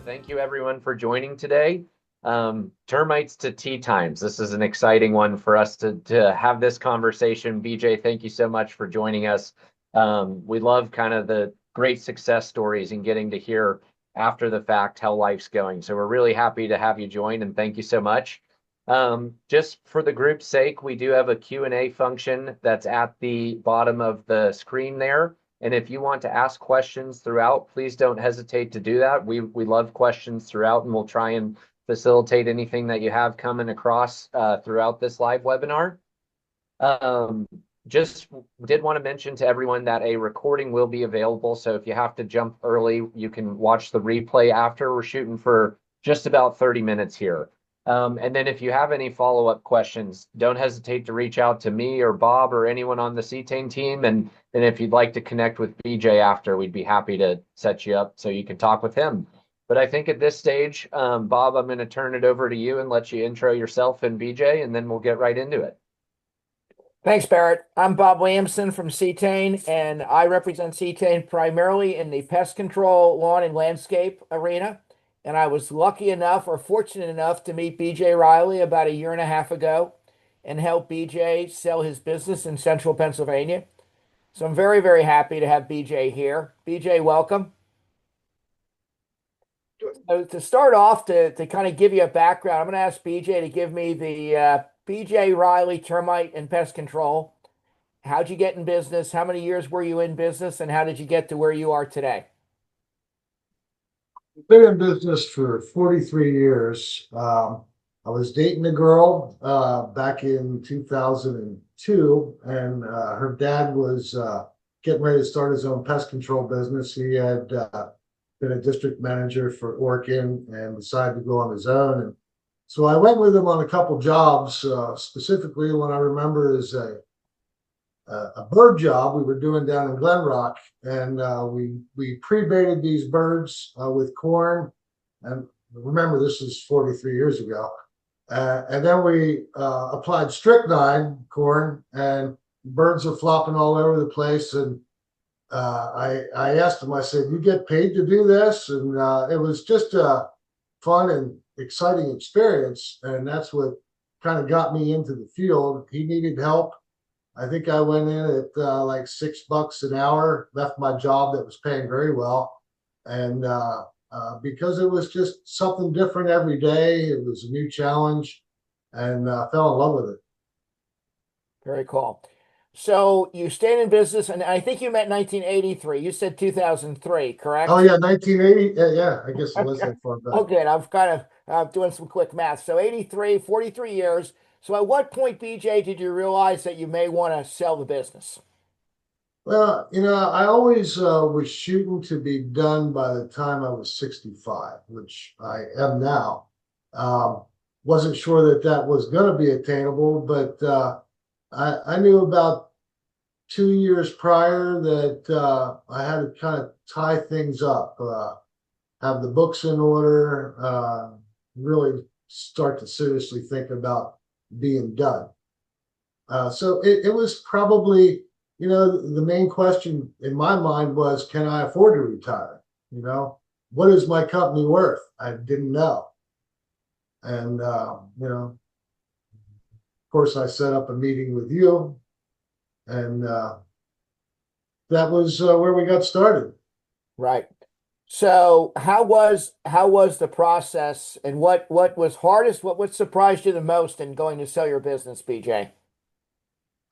thank you everyone for joining today. Termites to tea times. This is an exciting one for us to have this conversation. BJ, thank you so much for joining us. We love kind of the great success stories and getting to hear after the fact how life's going. So we're really happy to have you join and thank you so much. Just for the group's sake, we do have a Q&A function that's at the bottom of the screen there. And if you want to ask questions throughout, please don't hesitate to do that. We love questions throughout, and we'll try and facilitate anything that you have coming across throughout this live webinar. Just did want to mention to everyone that a recording will be available. So if you have to jump early, you can watch the replay after. We're shooting for just about 30 minutes here. And then if you have any follow-up questions, don't hesitate to reach out to me or Bob or anyone on the Cetane team. And if you'd like to connect with BJ after, we'd be happy to set you up so you can talk with him. But I think at this stage, Bob, I'm going to turn it over to you and let you intro yourself and BJ, and then we'll get right into it. Thanks, Barrett. I'm Bob Williamson from Cetane, and I represent Cetane primarily in the pest control, lawn, and landscape arena. And I was lucky enough or fortunate enough to meet BJ Riley about 1.5 years ago and help BJ sell his business in central Pennsylvania. So I'm very, very happy to have BJ here. BJ, welcome. So to start off, to kind of give you a background, I'm going to ask BJ to give me the BJ Riley Termite and Pest Control. How'd you get in business? How many years were you in business? And how did you get to where you are today? Been in business for 43 years. I was dating a girl back in 2002, and her dad was getting ready to start his own pest control business. He had been a district manager for Orkin and decided to go on his own. And so I went with him on a couple jobs. Specifically, one I remember is a bird job we were doing down in Glen Rock, and we pre-baited these birds with corn. And remember, this is 43 years ago. And then we applied strychnine corn, and birds are flopping all over the place. And I asked him, I said, "You get paid to do this?" And it was just a fun and exciting experience. And that's what kind of got me into the field. He needed help. I think I went in at like $6 an hour, left my job that was paying very well. And because it was just something different every day, it was a new challenge, and fell in love with it. Very cool. So you stayed in business, and I think you met 1983. You said 2003, correct? Oh, yeah, 1980. Yeah, I guess it was that far back. Okay, I'm kind of doing some quick math. So 83, 43 years. So at what point, BJ, did you realize that you may want to sell the business? Well, I always was shooting to be done by the time I was 65, which I am now. Wasn't sure that was going to be attainable, but I knew about 2 years prior that I had to kind of tie things up, have the books in order, really start to seriously think about being done. So it was probably, the main question in my mind was, can I afford to retire? What is my company worth? I didn't know. And, of course, I set up a meeting with you, and that was where we got started. Right. So how was the process, and what was hardest? What surprised you the most in going to sell your business, BJ?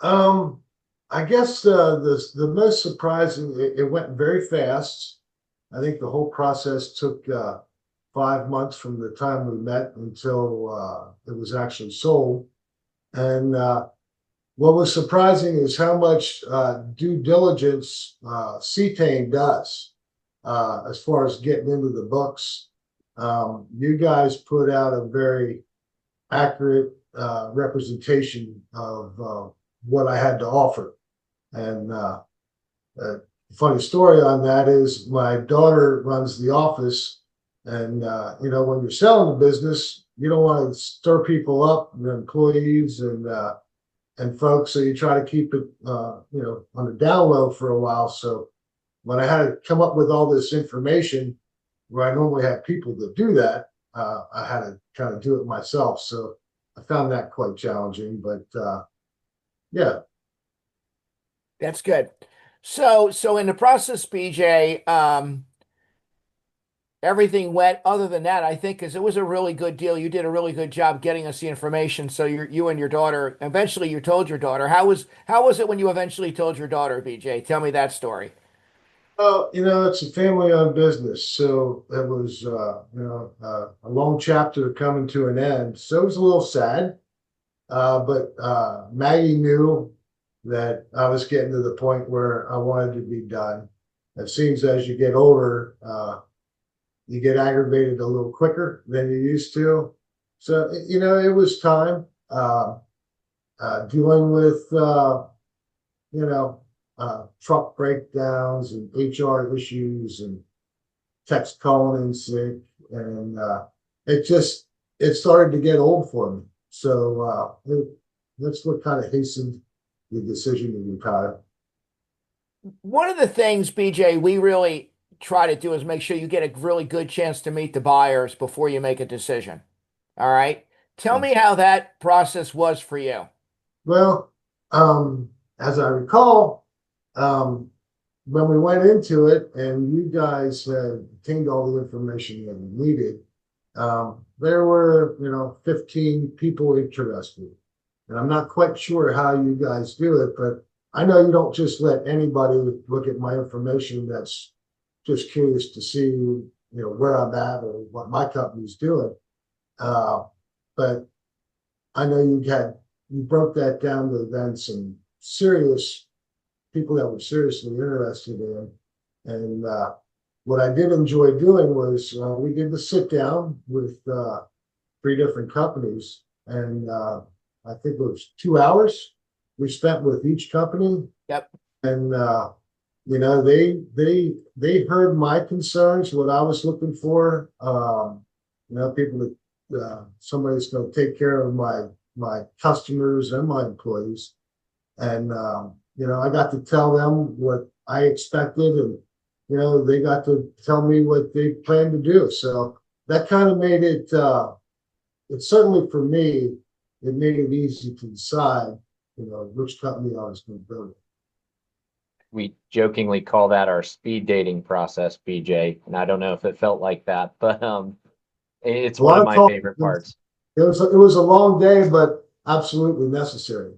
I guess the most surprising, it went very fast. I think the whole process took 5 months from the time we met until it was actually sold. And what was surprising is how much due diligence Cetane does as far as getting into the books. You guys put out a very accurate representation of what I had to offer. And a funny story on that is my daughter runs the office, and when you're selling a business, you don't want to stir people up, your employees and folks, so you try to keep it on the down low for a while. So when I had to come up with all this information, where I normally have people that do that, I had to kind of do it myself. So I found that quite challenging, but yeah. That's good. So in the process, BJ, everything went other than that, I think, because it was a really good deal. You did a really good job getting us the information. So you and your daughter, eventually you told your daughter. How was it when you eventually told your daughter, BJ? Tell me that story. Well, it's a family-owned business, so it was, a long chapter coming to an end. So it was a little sad, but Maggie knew that I was getting to the point where I wanted to be done. It seems as you get older, you get aggravated a little quicker than you used to. So, it was time. Dealing with, you know, truck breakdowns and HR issues and text calling in sick. And it started to get old for me. So that's what kind of hastened the decision to retire. One of the things, BJ, we really try to do is make sure you get a really good chance to meet the buyers before you make a decision. All right. Tell me how that process was for you. Well, as I recall, um, when we went into it and you guys had obtained all the information that we needed, there were, 15 people interested. And I'm not quite sure how you guys do it, but I know you don't just let anybody look at my information that's just curious to see, where I'm at or what my company's doing. Uh, but I know you broke that down to then some serious people that were seriously interested in. And what I did enjoy doing was we did the sit down with three different companies, and I think it was 2 hours we spent with each company. Yep. And they heard my concerns, what I was looking for. People that somebody's going to take care of my customers and my employees. And I got to tell them what I expected, and they got to tell me what they plan to do. So that kind of made it. It certainly for me, it made it easy to decide, which company I was going to build. We jokingly call that our speed dating process, BJ. And I don't know if it felt like that, but it's A one lot of of my talk. favorite parts. It was a long day, but absolutely necessary.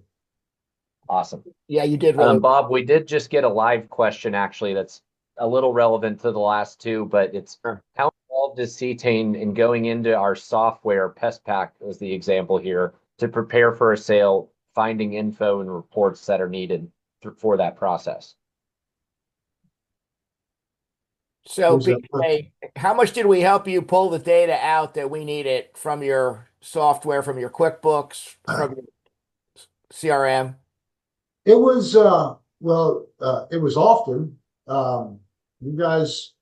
Awesome. Yeah, you did really. Bob, we did just get a live question actually that's a little relevant to the last two, but it's Sure. how involved is Cetane in going into our software, Pest Pack was the example here, to prepare for a sale, finding info and reports that are needed for that process? So, Who's that? BJ, how much did we help you pull the data out that we needed from your software, from your QuickBooks, from your CRM? It was it was often. You guys,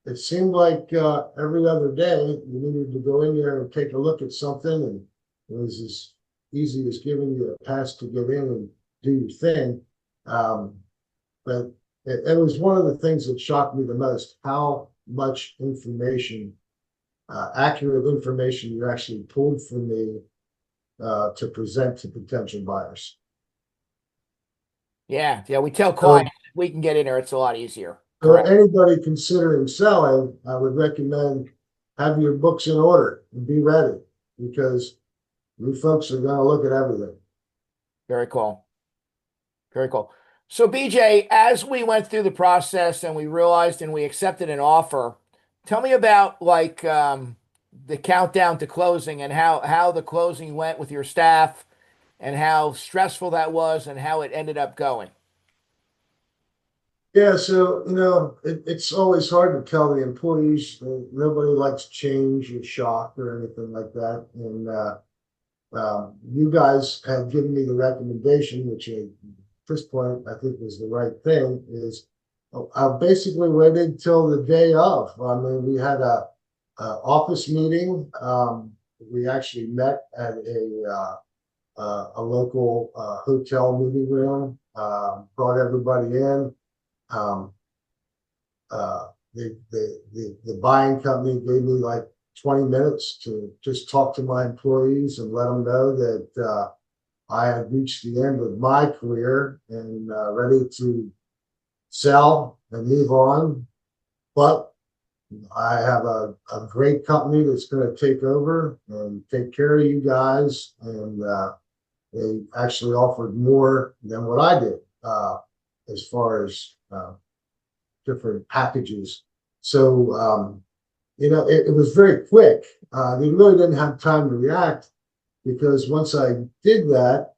it seemed like every other day you needed to go in there and take a look at something, and it was as easy as giving you a pass to get in and do your thing. But it was one of the things that shocked me the most, how much information, accurate information you actually pulled from me to present to potential buyers. Yeah, we tell So, clients we can get in there, it's a lot easier. so Correct. anybody considering selling, I would recommend have your books in order and be ready, because you folks are going to look at everything. Very cool. Very cool. So, BJ, as we went through the process and we realized and we accepted an offer, tell me about the countdown to closing and how the closing went with your staff and how stressful that was and how it ended up going. Yeah, so it's always hard to tell the employees. Nobody likes change or shock or anything like that. And you guys had given me the recommendation, which at this point I think was the right thing. Is I basically waited till the day of. I mean, we had a office meeting. We actually met at a local hotel meeting room. Brought everybody in. Um, the buying company gave me like 20 minutes to just talk to my employees and let them know that I had reached the end of my career and ready to sell and move on. But I have a great company that's going to take over and take care of you guys. And they actually offered more than what I did as far as different packages. So, it was very quick. They really didn't have time to react because once I did that,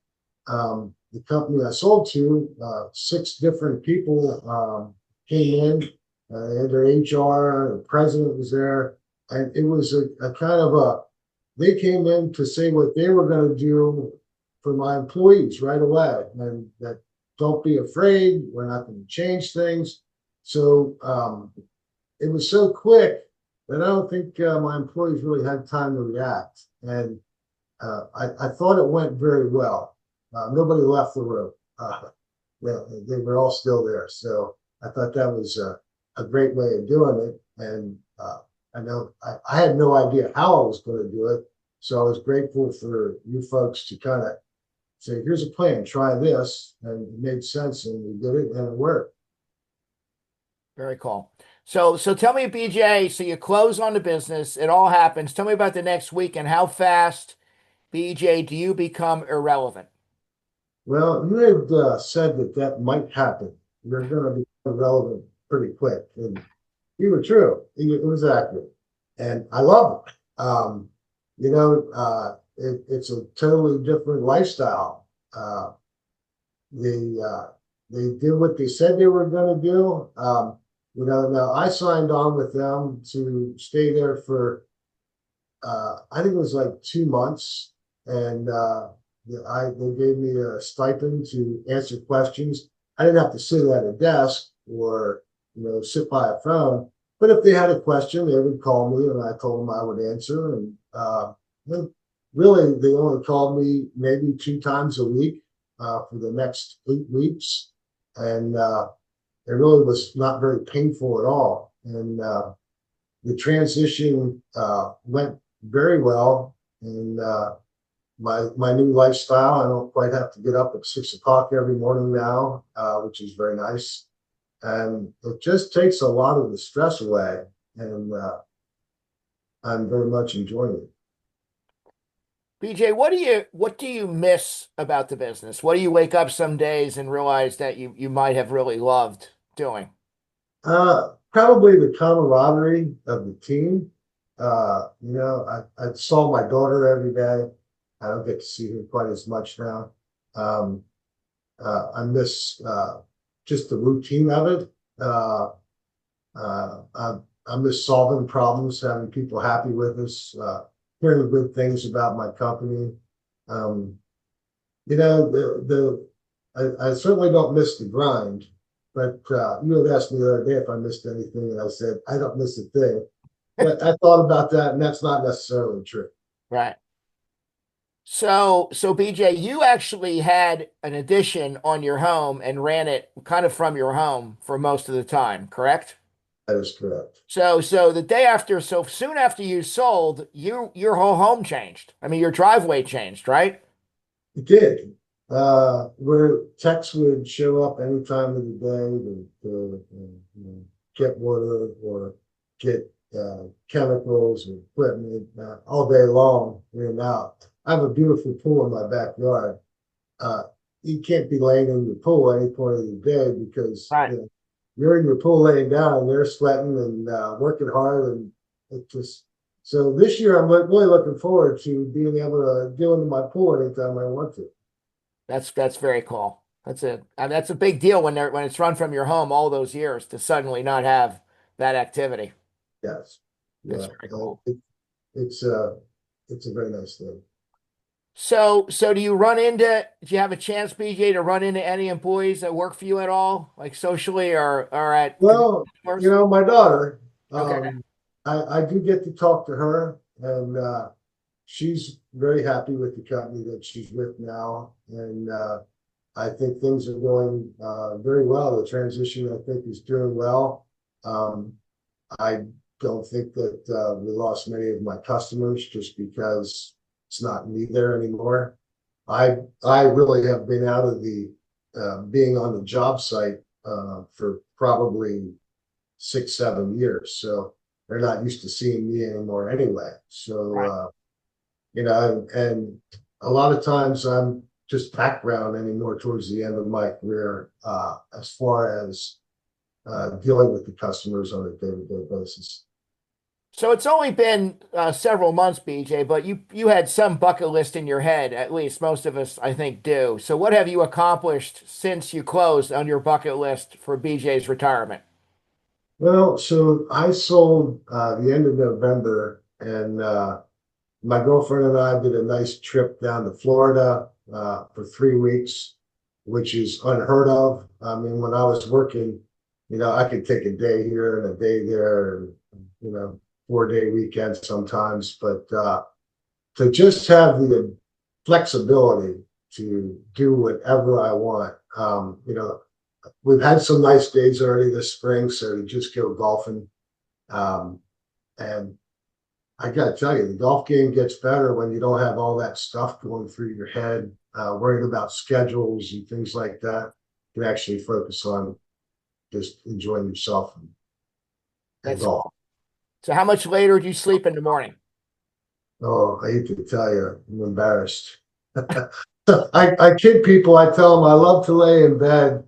the company I sold to, 6 different people came in. They had their HR, the president was there, and it was a kind of they came in to say what they were going to do for my employees right away, and that don't be afraid, we're not going to change things. So it was so quick that I don't think my employees really had time to react. And I thought it went very well. Nobody left the room. They were all still there. So I thought that was a great way of doing it. And I know I had no idea how I was going to do it. So I was grateful for you folks to kind of say, here's a plan, try this. And it made sense and we did it and it worked. Very cool. So tell me, BJ, so you close on the business, it all happens. Tell me about the next week and how fast, BJ, do you become irrelevant? Well, you had said that might happen. You're going to be irrelevant pretty quick. And you were true. It was accurate. And I love it. It's a totally different lifestyle. They did what they said they were going to do. Now I signed on with them to stay there for, I think it was like 2 months. And they gave me a stipend to answer questions. I didn't have to sit at a desk or, sit by a phone. But if they had a question, they would call me and I told them I would answer. And really, they only called me maybe 2 times a week for the next 8 weeks. And it really was not very painful at all. And the transition went very well. And my new lifestyle, I don't quite have to get up at 6 o'clock every morning now, which is very nice. And it just takes a lot of the stress away. And I'm very much enjoying it. BJ, what do you miss about the business? What do you wake up some days and realize that you might have really loved doing? Probably the camaraderie of the team. I saw my daughter every day. I don't get to see her quite as much now. I miss just the routine of it. I miss solving problems, having people happy with us, hearing good things about my company. I certainly don't miss the grind, but you had asked me the other day if I missed anything, and I said I don't miss a thing. But I thought about that, and that's not necessarily true. Right. So BJ, you actually had an addition on your home and ran it kind of from your home for most of the time, correct? That is correct. So the day after, so soon after you sold, your whole home changed. I mean, your driveway changed, right? It did. Where techs would show up any time of the day to get water or get chemicals and equipment all day long, in and out. I have a beautiful pool in my backyard. You can't be laying in your pool any point of the day because Right. you're in your pool laying down and they're sweating and working hard, and it just. So this year I'm really looking forward to being able to go into my pool anytime I want to. That's very cool. That's a big deal when it's run from your home all those years to suddenly not have that activity. Yes, That's yeah, very cool. it's a very nice thing. So do you have a chance, BJ, to run into any employees that work for you at all, like socially or at Well, stores? my daughter, Okay. I do get to talk to her, and she's very happy with the company that she's with now, and I think things are going very well. The transition, I think, is doing well. Um, I don't think that we lost many of my customers just because it's not me there anymore. I really have been out of the being on the job site for probably 6, 7 years. So they're not used to seeing me anymore anyway. So Right. and a lot of times I'm just background anymore towards the end of my career as far as dealing with the customers on a day-to-day basis. So it's only been several months, BJ, but you had some bucket list in your head, at least most of us, I think, do. So what have you accomplished since you closed on your bucket list for BJ's retirement? Well, so I sold the end of November, and my girlfriend and I did a nice trip down to Florida for 3 weeks, which is unheard of. I mean, when I was working, I could take a day here and a day there, and 4 day weekends sometimes. But to just have the flexibility to do whatever I want, we've had some nice days already this spring, so to just go golfing. Um, and I got to tell you, the golf game gets better when you don't have all that stuff going through your head, worried about schedules and things like that. You can actually focus on just enjoying yourself and That's golf. so how much later do you sleep in the morning? Oh, I hate to tell you, I'm embarrassed. I kid people. I tell them I love to lay in bed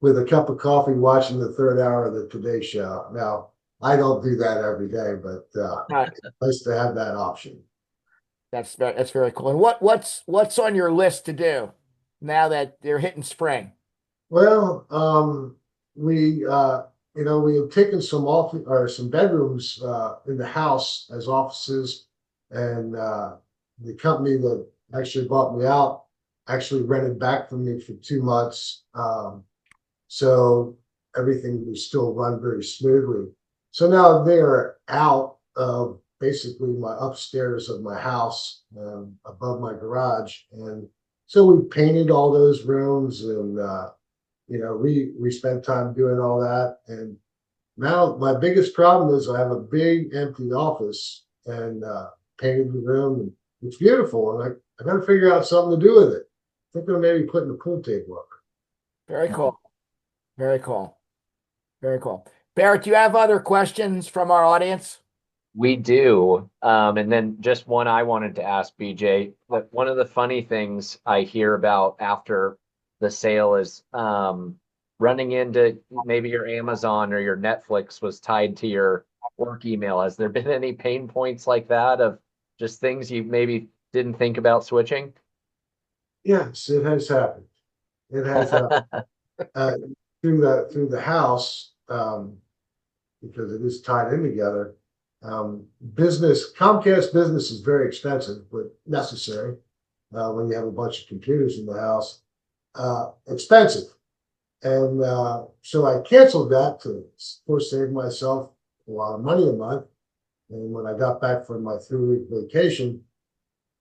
with a cup of coffee watching the third hour of the Today Show. Now, I don't do that every day, but Uh, it's nice to have that option. that's very cool. And what's on your list to do now that they're hitting spring? Well, we we have taken some off or some bedrooms in the house as offices, and the company that actually bought me out actually rented back from me for 2 months. So everything was still run very smoothly. So now they are out of basically my upstairs of my house, above my garage, and so we painted all those rooms, and we spent time doing all that. And now my biggest problem is I have a big empty office, and painted the room, and it's beautiful, and I got to figure out something to do with it. I think I'm maybe putting a pool table up. Very cool. Very cool. Very cool. Barrett, do you have other questions from our audience? We do. And then just one I wanted to ask BJ, that one of the funny things I hear about after the sale is running into maybe your Amazon or your Netflix was tied to your work email. Has there been any pain points like that of just things you maybe didn't think about switching? Yes, it has happened. It has happened uh, through the house, because it is tied in together. Business Comcast business is very expensive, but necessary when you have a bunch of computers in the house. Expensive, and so I canceled that to, of course, save myself a lot of money a month. And when I got back from my 3 week vacation,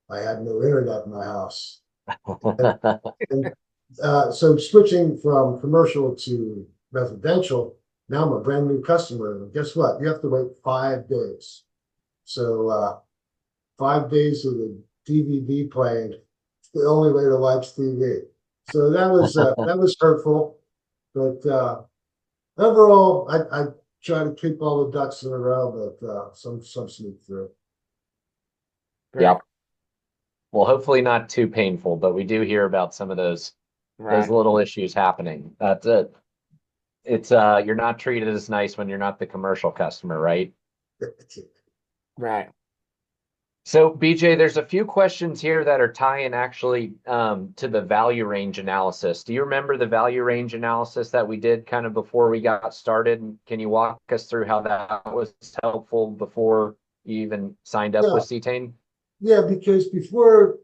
I had no internet in my house. And so switching from commercial to residential, now I'm a brand new customer. And guess what? You have to wait 5 days. So 5 days of the DVD playing, it's the only way to watch TV. So that was hurtful. But overall, I try to keep all the ducks in a row, but some sneak through. Yep. Well, hopefully not too painful, but we do hear about some of those Right. little issues happening. That's it. It's you're not treated as nice when you're not the commercial customer, right? Right. So BJ, there's a few questions here that are tying actually to the value range analysis. Do you remember the value range analysis that we did kind of before we got started? And can you walk us through how that was helpful before you even signed up with Yeah, Cetane? yeah, because before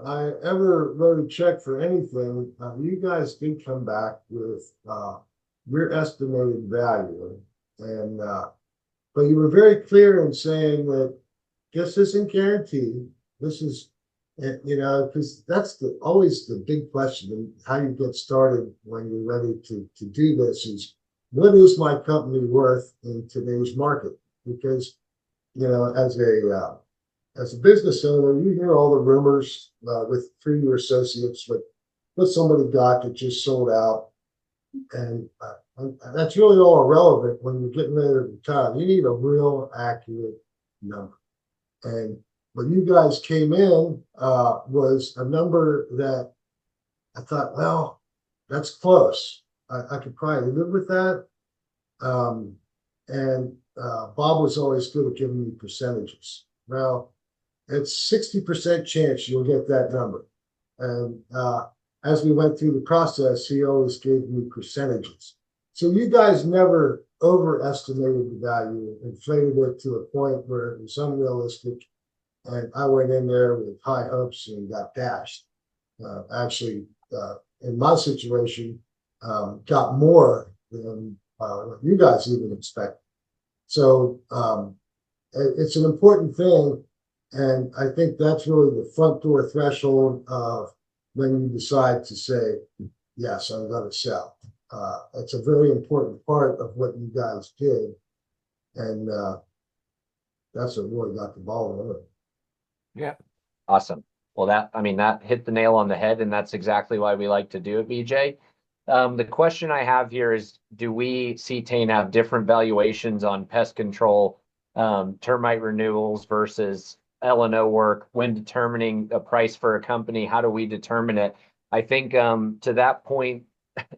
I ever wrote a check for anything, you guys did come back with your estimated value, and but you were very clear in saying that this isn't guaranteed. This is, because that's always the big question and how you get started when you're ready to do this is what is my company worth in today's market? Because, as a business owner, you hear all the rumors with through your associates, what somebody got that just sold out, and that's really all irrelevant when you're getting ready to retire. You need a real accurate number. And when you guys came in, was a number that I thought, well, that's close. I could probably live with that. Um, and Bob was always good at giving me percentages. Well, it's 60% chance you'll get that number. And as we went through the process, he always gave me percentages. So you guys never overestimated the value, inflated it to a point where it was unrealistic. And I went in there with high hopes and got dashed. Actually, in my situation, got more than what you guys even expect. So it's an important thing. And I think that's really the front door threshold of when you decide to say, yes, I'm going to sell. It's a very important part of what you guys did. And that's what really got the ball rolling. Yeah. Awesome. Well, that hit the nail on the head, and that's exactly why we like to do it, BJ. The question I have here is, do we, Cetane, have different valuations on pest control, termite renewals versus L&O work when determining a price for a company? How do we determine it? I think to that point,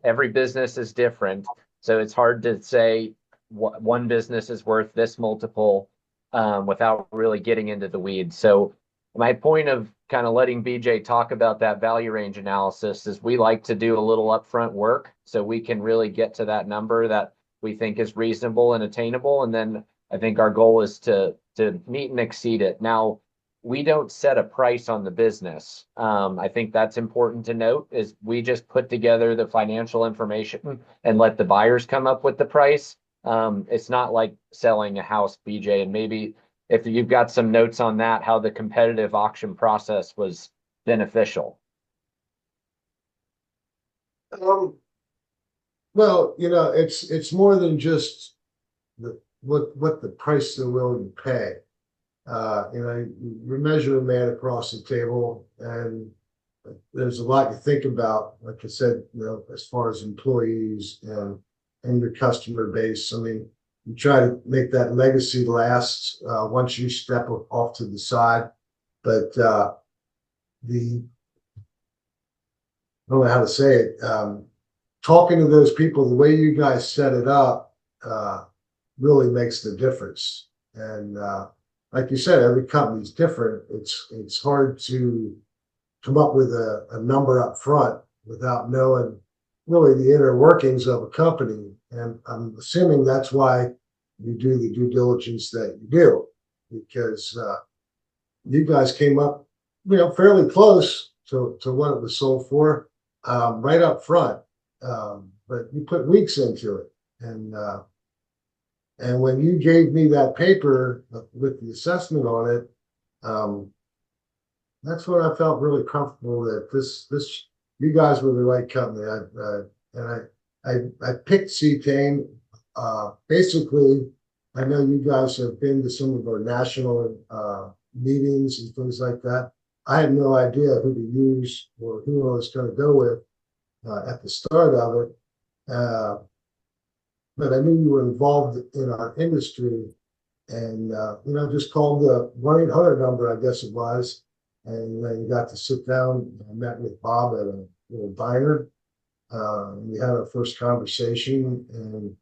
every business is different. So it's hard to say what one business is worth this multiple without really getting into the weeds. So my point of kind of letting BJ talk about that value range analysis is we like to do a little upfront work so we can really get to that number that we think is reasonable and attainable. And then I think our goal is to meet and exceed it. Now, we don't set a price on the business. I think that's important to note is we just put together the financial information and let the buyers come up with the price. It's not like selling a house, BJ, and maybe if you've got some notes on that, how the competitive auction process was beneficial. Well, it's more than just what the price they're willing to pay. You measure a man across the table, and there's a lot to think about. Like I said, as far as employees and your customer base. I mean, you try to make that legacy last once you step off to the side. But I don't know how to say it. Talking to those people, the way you guys set it up really makes the difference. And like you said, every company's different. It's hard to come up with a number up front without knowing really the inner workings of a company. And I'm assuming that's why you do the due diligence that you do, because you guys came up, fairly close to what it was sold for right up front. But you put weeks into it. And when you gave me that paper with the assessment on it, that's when I felt really comfortable that you guys were the right company. I picked Cetane. Basically, I know you guys have been to some of our national meetings and things like that. I had no idea who to use or who I was going to go with at the start of it. But I knew you were involved in our industry, and just called the 1-800 number, I guess it was, and then got to sit down. I met with Bob at a little diner. We had our first conversation, and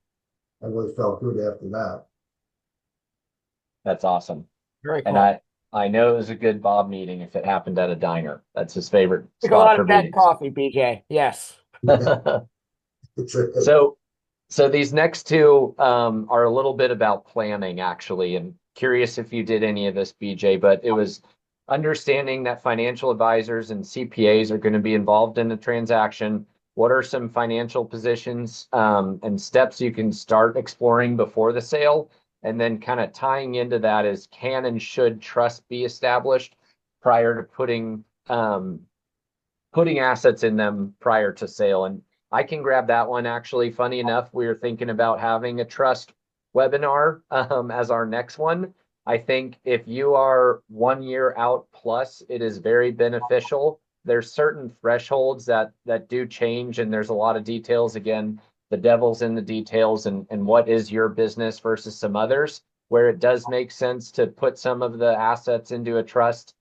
I really felt good after that. That's awesome. Very cool. And I know it was a good Bob meeting if it happened at a diner. That's his favorite Drink a lot spot of for that meetings. coffee, BJ. Yes. So these next two are a little bit about planning, actually, and curious if you did any of this, BJ, but it was understanding that financial advisors and CPAs are going to be involved in the transaction. What are some financial positions and steps you can start exploring before the sale? And then kind of tying into that is, can and should trust be established prior to putting assets in them prior to sale? And I can grab that one. Actually, funny enough, we were thinking about having a trust webinar as our next one. I think if you are 1 year out plus, it is very beneficial. There's certain thresholds that do change, and there's a lot of details. Again, the devil's in the details, and what is your business versus some others, where it does make sense to put some of the assets into a trust,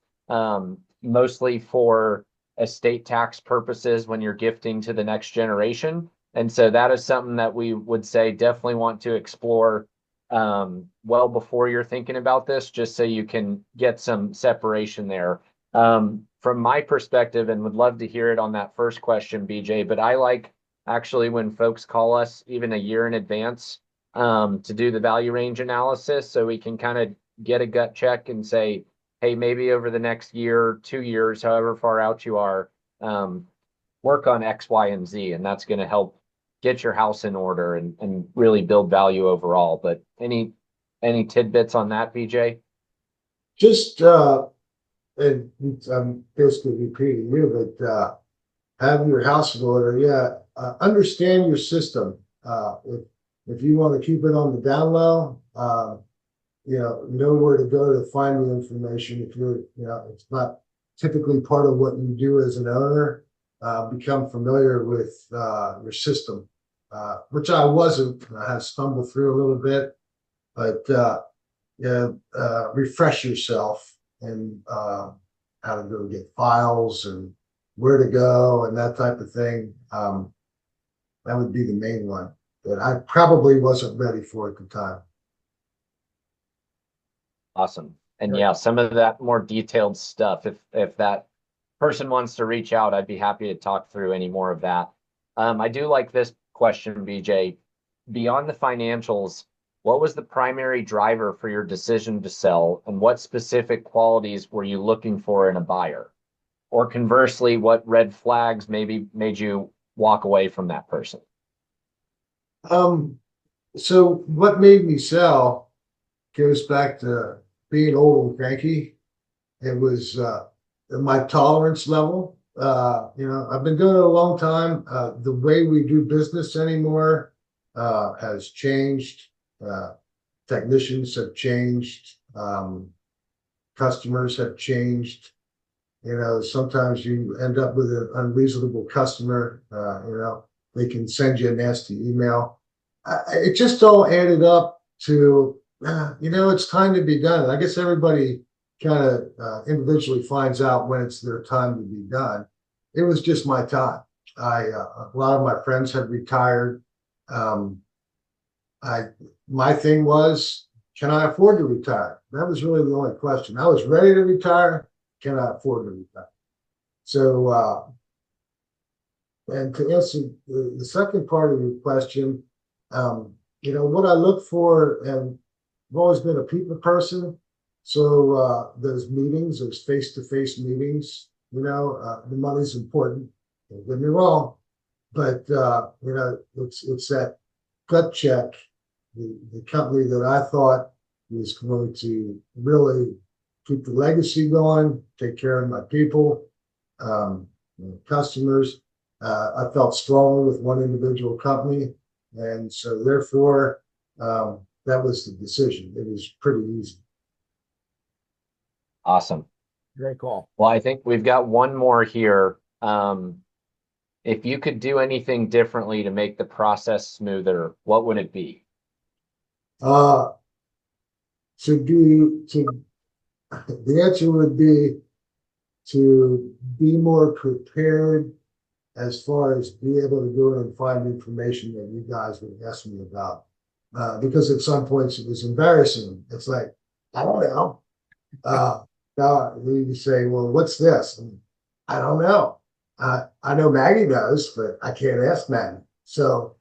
mostly for estate tax purposes when you're gifting to the next generation. And so that is something that we would say definitely want to explore well before you're thinking about this, just so you can get some separation there. From my perspective, and would love to hear it on that first question, BJ, but I like actually when folks call us even a year in advance to do the value range analysis, so we can kind of get a gut check and say, hey, maybe over the next year, 2 years, however far out you are, work on X, Y, and Z, and that's going to help get your house in order and really build value overall. But any tidbits on that, BJ? Just and I'm basically repeating you, but have your house in order. Yeah, understand your system. If you want to keep it on the down low, know where to go to find the information. If you're, it's not typically part of what you do as an owner, become familiar with your system, which I wasn't. I had stumbled through a little bit, but refresh yourself and how to go get files and where to go and that type of thing. That would be the main one that I probably wasn't ready for at the time. Awesome. And yeah, some of that more detailed stuff, if that person wants to reach out, I'd be happy to talk through any more of that. I do like this question, BJ. Beyond the financials, what was the primary driver for your decision to sell, and what specific qualities were you looking for in a buyer? Or conversely, what red flags maybe made you walk away from that person? So what made me sell goes back to being old and cranky. It was my tolerance level. I've been doing it a long time. The way we do business anymore has changed. Technicians have changed. Customers have changed. Sometimes you end up with an unreasonable customer. They can send you a nasty email. It just all added up to, it's time to be done. I guess everybody kind of individually finds out when it's their time to be done. It was just my time. A lot of my friends had retired. My thing was, can I afford to retire? That was really the only question. I was ready to retire. Can I afford to retire? So, and to answer the second part of your question, what I look for, and I've always been a people person. So those meetings, those face-to-face meetings, the money's important. Don't get me wrong, but it's that gut check. The company that I thought was going to really keep the legacy going, take care of my people, customers. I felt strongly with one individual company, and so therefore that was the decision. It was pretty easy. Awesome. Very cool. Well, I think we've got one more here. If you could do anything differently to make the process smoother, what would it be? The answer would be to be more prepared as far as be able to go and find information that you guys would ask me about. Because at some points it was embarrassing. It's like, I don't know. Now you say, well, what's this? And I don't know. I know Maggie knows, but I can't ask Maggie. So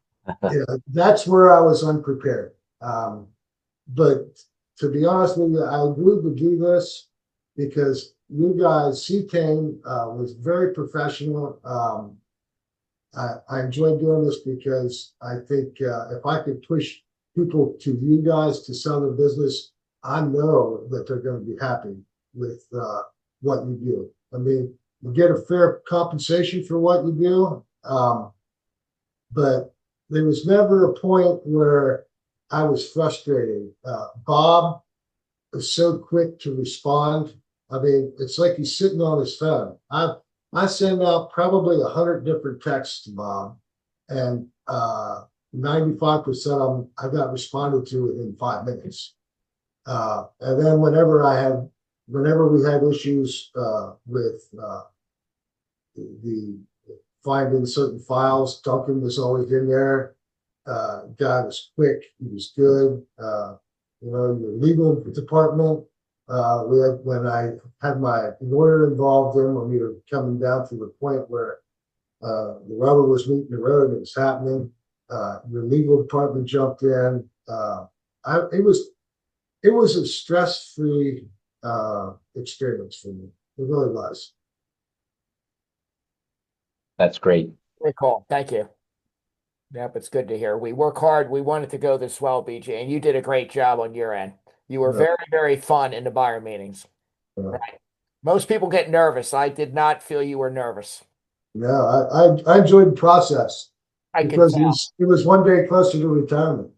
that's where I was unprepared. But to be honest with you, I agreed to do this because you guys, Cetane was very professional. I enjoyed doing this because I think if I could push people to you guys to sell their business, I know that they're going to be happy with what you do. I mean, you get a fair compensation for what you do. but there was never a point where I was frustrated. Bob is so quick to respond. I mean, it's like he's sitting on his phone. I send out probably 100 different texts to Bob, and 95% of them I got responded to within 5 minutes. And then whenever we had issues with the finding certain files, Duncan was always in there. Guy was quick. He was good. Your legal department. When I had my lawyer involved in when we were coming down to the point where the rubber was meeting the road, it was happening. Your legal department jumped in. It was a stress-free experience for me. It really was. That's great. Great call. Thank you. Yep, it's good to hear. We work hard. We want it to go this well, BJ, and you did a great job on your end. You were Yeah. very, very fun in the buyer meetings. Yeah. Right. Most people get nervous. I did not feel you were nervous. No, I enjoyed the process I can because tell. it was one day closer to retirement.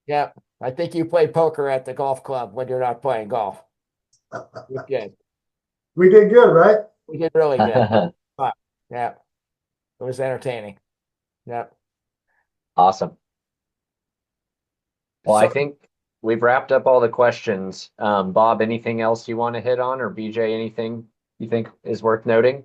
Yeah, I think you play poker at the golf club when you're not playing golf. We did. We did good, right? We did really good. Yeah, it was entertaining. Yeah. Awesome. Well, I So- think we've wrapped up all the questions. Bob, anything else you want to hit on, or BJ, anything you think is worth noting?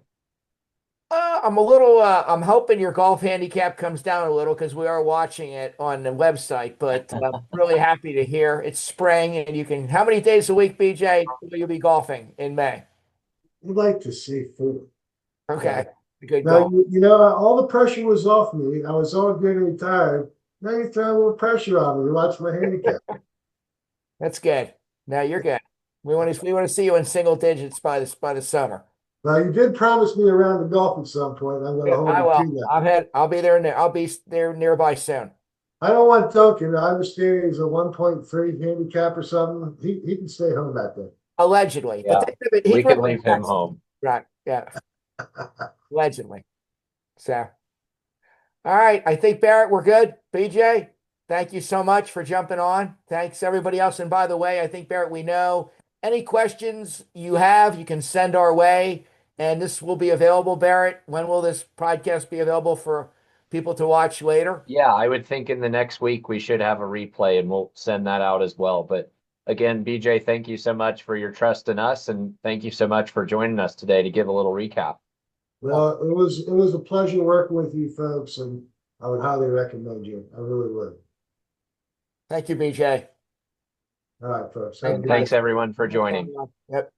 I'm hoping your golf handicap comes down a little because we are watching it on the website, but I'm really happy to hear it's spring and how many days a week, BJ, will you be golfing in May? I'd like to see food. Okay. Good Now, golf. all the pressure was off me. I was all getting retired. Now you're throwing a little pressure on me to watch my handicap. That's good. Now you're good. We want to see you in single digits by the summer. Now, you did promise me a round of golf at some point. I'm going to hold I you will. to that. I'll be there. I'll be there nearby soon. I don't want Duncan. I understand he's a 1.3 handicap or something. He can stay home that day. Allegedly, Yeah. but We he's could from leave him Texas. home. Right. Yeah. Allegedly. So, all right. I think Barrett, we're good. BJ, thank you so much for jumping on. Thanks everybody else. And by the way, I think Barrett, we know any questions you have, you can send our way. And this will be available, Barrett. When will this podcast be available for people to watch later? Yeah, I would think in the next week we should have a replay and we'll send that out as well. But again, BJ, thank you so much for your trust in us, and thank you so much for joining us today to give a little recap. Well, it was a pleasure working with you folks, and I would highly recommend you. I really would. Thank you, BJ. All right, folks. Thank you. Thanks everyone for joining. Yep.